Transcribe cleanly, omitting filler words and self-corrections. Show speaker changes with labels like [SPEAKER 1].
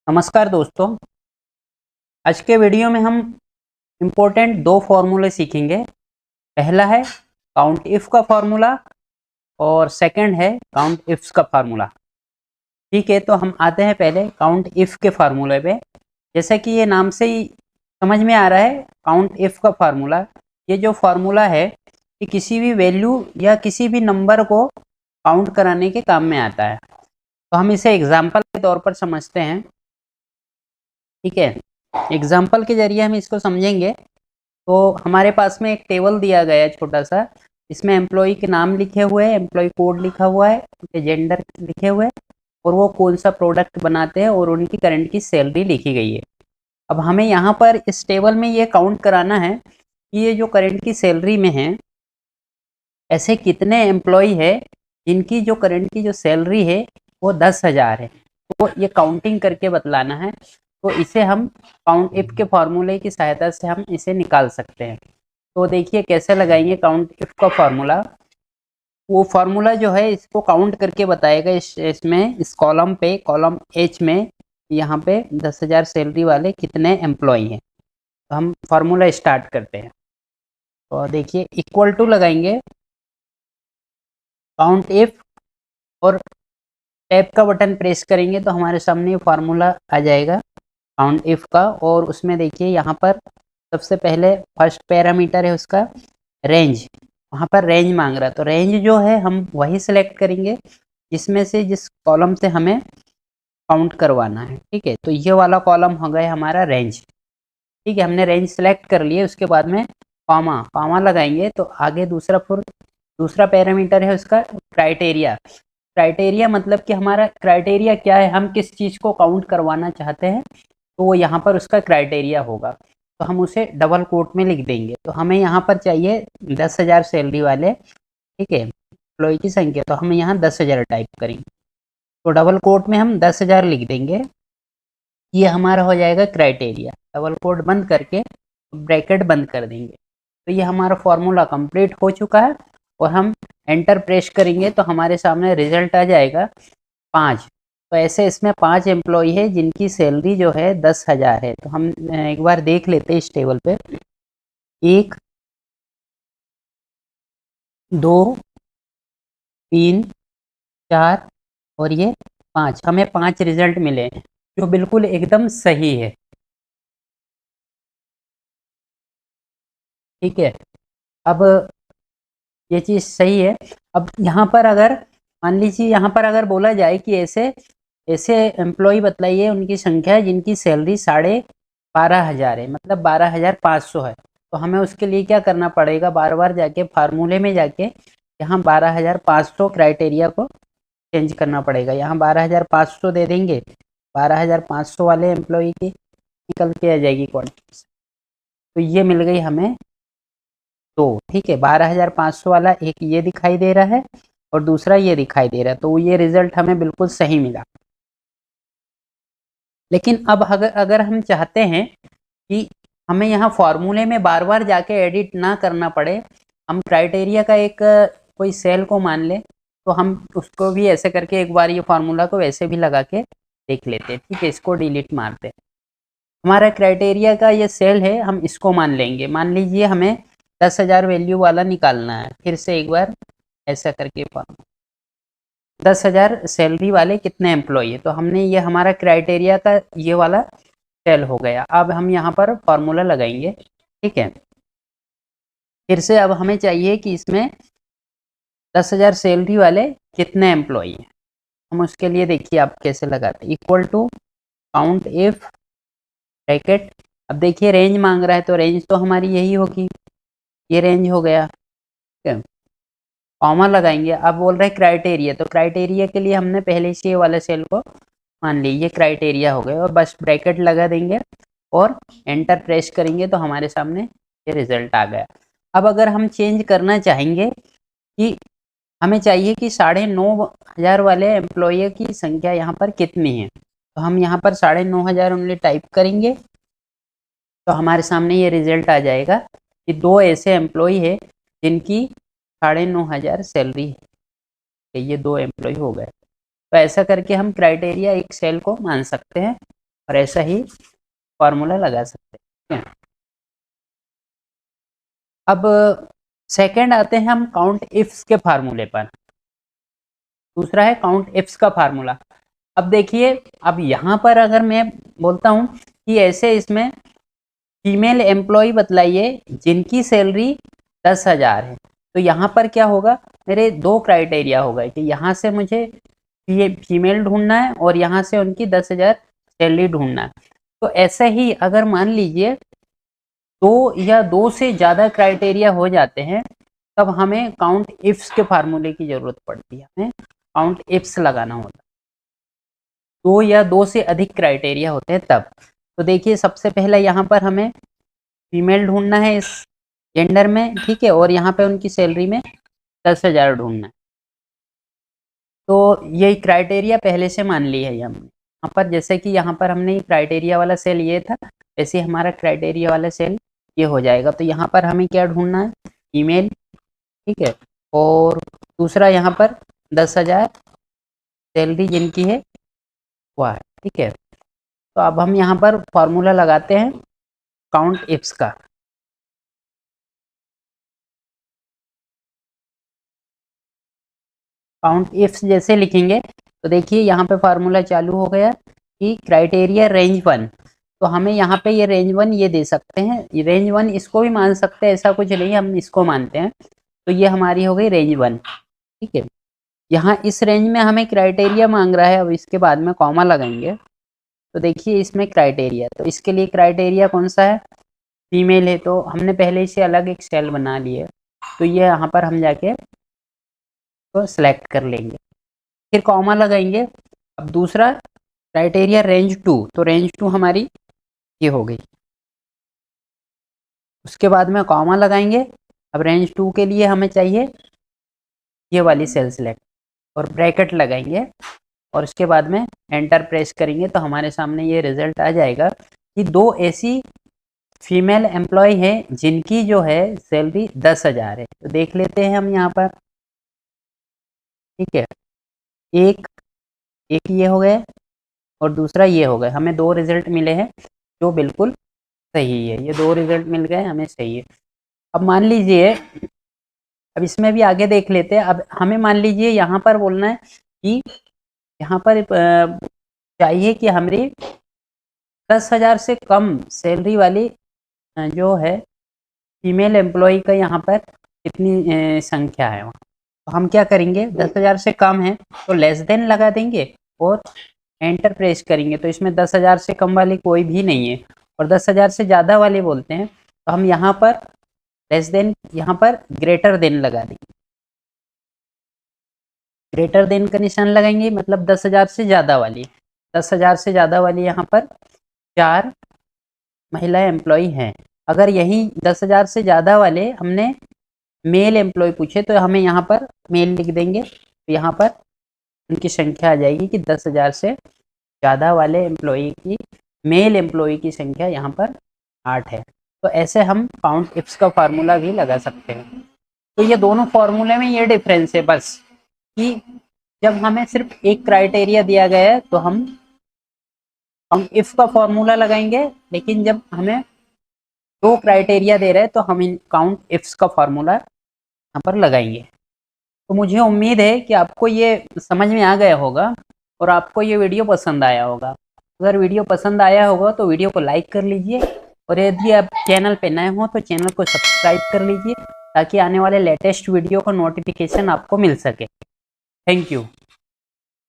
[SPEAKER 1] नमस्कार दोस्तों। आज के वीडियो में हम इम्पोर्टेंट दो फॉर्मूले सीखेंगे। पहला है काउंट इफ का फॉर्मूला और सेकंड है काउंट इफ्स का फार्मूला। ठीक है, तो हम आते हैं पहले काउंट इफ के फार्मूले पे। जैसा कि ये नाम से ही समझ में आ रहा है, काउंट इफ का फार्मूला, ये जो फार्मूला है कि किसी भी वैल्यू या किसी भी नंबर को काउंट कराने के काम में आता है। तो हम इसे एग्जाम्पल के तौर पर समझते हैं। ठीक है, एग्जाम्पल के जरिए हम इसको समझेंगे। तो हमारे पास में एक टेबल दिया गया है छोटा सा, इसमें एम्प्लॉय के नाम लिखे हुए हैं, एम्प्लॉय कोड लिखा हुआ है, उनके जेंडर लिखे हुए हैं और वो कौन सा प्रोडक्ट बनाते हैं और उनकी करंट की सैलरी लिखी गई है। अब हमें यहाँ पर इस टेबल में ये काउंट कराना है कि ये जो करंट की सैलरी में है, ऐसे कितने एम्प्लॉय है जिनकी जो करंट की जो सैलरी है वो 10,000 है। तो ये काउंटिंग करके बतलाना है। तो इसे हम काउंट इफ के फॉर्मूले की सहायता से हम इसे निकाल सकते हैं। तो देखिए कैसे लगाएंगे काउंट इफ का फॉर्मूला। वो फार्मूला जो है इसको काउंट करके बताएगा। इसमें इस कॉलम पे, कॉलम एच में, यहाँ पे 10,000 सैलरी वाले कितने एम्प्लॉय हैं। तो हम फार्मूला स्टार्ट करते हैं। तो देखिए इक्वल टू लगाएंगे काउंट इफ और टैब का बटन प्रेस करेंगे तो हमारे सामने ये फार्मूला आ जाएगा काउंट इफ का। और उसमें देखिए यहाँ पर सबसे पहले फर्स्ट पैरामीटर है उसका रेंज। वहाँ पर रेंज मांग रहा है, तो रेंज जो है हम वही सिलेक्ट करेंगे जिसमें से जिस कॉलम से हमें काउंट करवाना है। ठीक है, तो ये वाला कॉलम हो गया हमारा रेंज। ठीक है, हमने रेंज सेलेक्ट कर लिए। उसके बाद में कॉमा कॉमा लगाएंगे तो आगे दूसरा पैरामीटर है उसका क्राइटेरिया। क्राइटेरिया मतलब कि हमारा क्राइटेरिया क्या है, हम किस चीज़ को काउंट करवाना चाहते हैं, तो वो यहाँ पर उसका क्राइटेरिया होगा। तो हम उसे डबल कोट में लिख देंगे। तो हमें यहाँ पर चाहिए 10,000 सैलरी वाले, ठीक है, एम्प्लॉय की संख्या। तो हम यहाँ 10,000 टाइप करेंगे तो डबल कोट में हम 10,000 लिख देंगे। ये हमारा हो जाएगा क्राइटेरिया। डबल कोट बंद करके ब्रैकेट बंद कर देंगे। तो ये हमारा फॉर्मूला कंप्लीट हो चुका है और हम एंटर प्रेस करेंगे तो हमारे सामने रिजल्ट आ जाएगा 5। तो ऐसे इसमें 5 एम्प्लॉय है जिनकी सैलरी जो है 10,000 है। तो हम एक बार देख लेते हैं इस टेबल पे। 1 2 3 4 और ये 5, हमें 5 रिजल्ट मिले जो बिल्कुल एकदम सही है। ठीक है, अब ये चीज़ सही है। अब यहाँ पर अगर मान लीजिए, यहाँ पर अगर बोला जाए कि ऐसे ऐसे एम्प्लॉय बतलाइए उनकी संख्या जिनकी सैलरी 12,500 है, मतलब 12,500 है। तो हमें उसके लिए क्या करना पड़ेगा, बार बार जाके फार्मूले में जाके यहाँ 12,500 क्राइटेरिया को चेंज करना पड़ेगा। यहाँ 12,500 दे देंगे, 12,500 वाले एम्प्लॉय की निकल के आ जाएगी क्वांटिटी। तो ये मिल गई हमें 2। ठीक है, 12,500 वाला एक ये दिखाई दे रहा है और दूसरा ये दिखाई दे रहा है। तो ये रिजल्ट हमें बिल्कुल सही मिला। लेकिन अब अगर अगर हम चाहते हैं कि हमें यहाँ फॉर्मूले में बार बार जाके एडिट ना करना पड़े, हम क्राइटेरिया का एक कोई सेल को मान लें, तो हम उसको भी ऐसे करके एक बार ये फार्मूला को वैसे भी लगा के देख लेते हैं। ठीक है, इसको डिलीट मारते हैं। हमारा क्राइटेरिया का ये सेल है, हम इसको मान लेंगे। मान लीजिए हमें 10,000 वैल्यू वाला निकालना है। फिर से एक बार ऐसा करके फॉर्मूला 10,000 सैलरी वाले कितने एम्प्लॉय है, तो हमने ये हमारा क्राइटेरिया का ये वाला सेल हो गया। अब हम यहाँ पर फॉर्मूला लगाएंगे। ठीक है, फिर से अब हमें चाहिए कि इसमें 10,000 सैलरी वाले कितने एम्प्लॉय हैं। हम उसके लिए देखिए आप कैसे लगाते हैं, equal to count if bracket. अब देखिए रेंज मांग रहा है तो रेंज तो हमारी यही होगी, ये रेंज हो गया। ठीक है, कॉमा लगाएंगे। अब बोल रहे हैं क्राइटेरिया, तो क्राइटेरिया के लिए हमने पहले से ये वाले सेल को मान ली, ये क्राइटेरिया हो गया और बस ब्रैकेट लगा देंगे और एंटर प्रेस करेंगे तो हमारे सामने ये रिजल्ट आ गया। अब अगर हम चेंज करना चाहेंगे कि हमें चाहिए कि 9,500 वाले एम्प्लॉय की संख्या यहाँ पर कितनी है, तो हम यहाँ पर 9,500 ओनली टाइप करेंगे तो हमारे सामने ये रिजल्ट आ जाएगा कि 2 ऐसे एम्प्लॉय है जिनकी 9,500 सैलरी है। ये 2 एम्प्लॉय हो गए। तो ऐसा करके हम क्राइटेरिया एक सेल को मान सकते हैं और ऐसा ही फॉर्मूला लगा सकते हैं। अब सेकंड आते हैं हम काउंट इफ्स के फार्मूले पर। दूसरा है काउंट इफ्स का फार्मूला। अब देखिए, अब यहाँ पर अगर मैं बोलता हूँ कि ऐसे इसमें फीमेल एम्प्लॉय बतलाइए जिनकी सैलरी 10,000 है, तो यहाँ पर क्या होगा, मेरे दो क्राइटेरिया होगा कि यहाँ से मुझे फीमेल ढूंढना है और यहाँ से उनकी 10,000 सैलरी ढूंढना है। तो ऐसे ही अगर मान लीजिए दो या दो से ज़्यादा क्राइटेरिया हो जाते हैं, तब हमें काउंट इफ्स के फार्मूले की ज़रूरत पड़ती है, हमें काउंट इफ्स लगाना होता है। दो या दो से अधिक क्राइटेरिया होते हैं तब। तो देखिए, सबसे पहला यहाँ पर हमें फीमेल ढूंढना है इस जेंडर में, ठीक है, और यहाँ पे उनकी सैलरी में 10,000 ढूंढना है। तो ये क्राइटेरिया पहले से मान ली है हमने यहाँ पर, जैसे कि यहाँ पर हमने क्राइटेरिया वाला सेल ये था, वैसे हमारा क्राइटेरिया वाला सेल ये हो जाएगा। तो यहाँ पर हमें क्या ढूंढना है, फीमेल, ठीक है, और दूसरा यहाँ पर 10,000 सैलरी जिनकी है वह है, ठीक है। तो अब हम यहाँ पर फॉर्मूला लगाते हैं काउंट इफ्स का। काउंट इफ्स जैसे लिखेंगे तो देखिए यहाँ पे फार्मूला चालू हो गया कि क्राइटेरिया रेंज 1। तो हमें यहाँ पे ये रेंज 1 ये दे सकते हैं, ये रेंज 1 इसको भी मान सकते हैं, ऐसा कुछ नहीं, हम इसको मानते हैं। तो ये हमारी हो गई रेंज 1, ठीक है। यहाँ इस रेंज में हमें क्राइटेरिया मांग रहा है, अब इसके बाद में कॉमा लगाएंगे। तो देखिए इसमें क्राइटेरिया, तो इसके लिए क्राइटेरिया कौन सा है, फीमेल है, तो हमने पहले इसे अलग एक सेल बना लिया। तो ये यहाँ पर हम जाके तो सिलेक्ट कर लेंगे, फिर कॉमा लगाएंगे। अब दूसरा क्राइटेरिया रेंज 2, तो रेंज 2 हमारी ये हो गई। उसके बाद में कॉमा लगाएंगे। अब रेंज 2 के लिए हमें चाहिए ये वाली सेल सिलेक्ट और ब्रैकेट लगाएंगे, और उसके बाद में एंटर प्रेस करेंगे तो हमारे सामने ये रिजल्ट आ जाएगा कि दो ऐसी फीमेल एम्प्लॉय है जिनकी जो है सैलरी 10,000 है। तो देख लेते हैं हम यहाँ पर, ठीक है, एक ये हो गया और दूसरा ये हो गया। हमें दो रिजल्ट मिले हैं जो बिल्कुल सही है, ये दो रिजल्ट मिल गए हमें, सही है। अब मान लीजिए, अब इसमें भी आगे देख लेते हैं। अब हमें मान लीजिए यहाँ पर बोलना है कि यहाँ पर चाहिए कि हमारी 10,000 से कम सैलरी वाली जो है फीमेल एम्प्लॉय का यहाँ पर कितनी संख्या है। तो हम क्या करेंगे, 10,000 से कम है तो लेस देन लगा देंगे और एंटर प्रेस करेंगे। तो इसमें 10,000 से कम वाली कोई भी नहीं है, और 10,000 से ज़्यादा वाले बोलते हैं, तो हम यहाँ पर लेस देन, यहाँ पर ग्रेटर देन लगा देंगे। ग्रेटर देन का निशान लगाएंगे, मतलब 10,000 से ज़्यादा वाली, 10,000 से ज़्यादा वाली यहाँ पर 4 महिला एम्प्लॉय हैं। अगर यही 10,000 से ज़्यादा वाले हमने मेल एम्प्लॉय पूछे तो हमें यहाँ पर मेल लिख देंगे, तो यहाँ पर उनकी संख्या आ जाएगी कि 10,000 से ज़्यादा वाले एम्प्लॉय की, मेल एम्प्लॉय की संख्या यहाँ पर 8 है। तो ऐसे हम काउंट इफ्स का फार्मूला भी लगा सकते हैं। तो ये दोनों फार्मूले में ये डिफरेंस है बस, कि जब हमें सिर्फ एक क्राइटेरिया दिया गया है तो हम इफ का फॉर्मूला लगाएंगे, लेकिन जब हमें दो क्राइटेरिया दे रहे हैं तो हम इन काउंट इफ्स का फॉर्मूला यहाँ पर लगाएंगे। तो मुझे उम्मीद है कि आपको ये समझ में आ गया होगा और आपको ये वीडियो पसंद आया होगा। अगर वीडियो पसंद आया होगा तो वीडियो को लाइक कर लीजिए, और यदि आप चैनल पे नए हो तो चैनल को सब्सक्राइब कर लीजिए ताकि आने वाले लेटेस्ट वीडियो का नोटिफिकेशन आपको मिल सके। Thank you.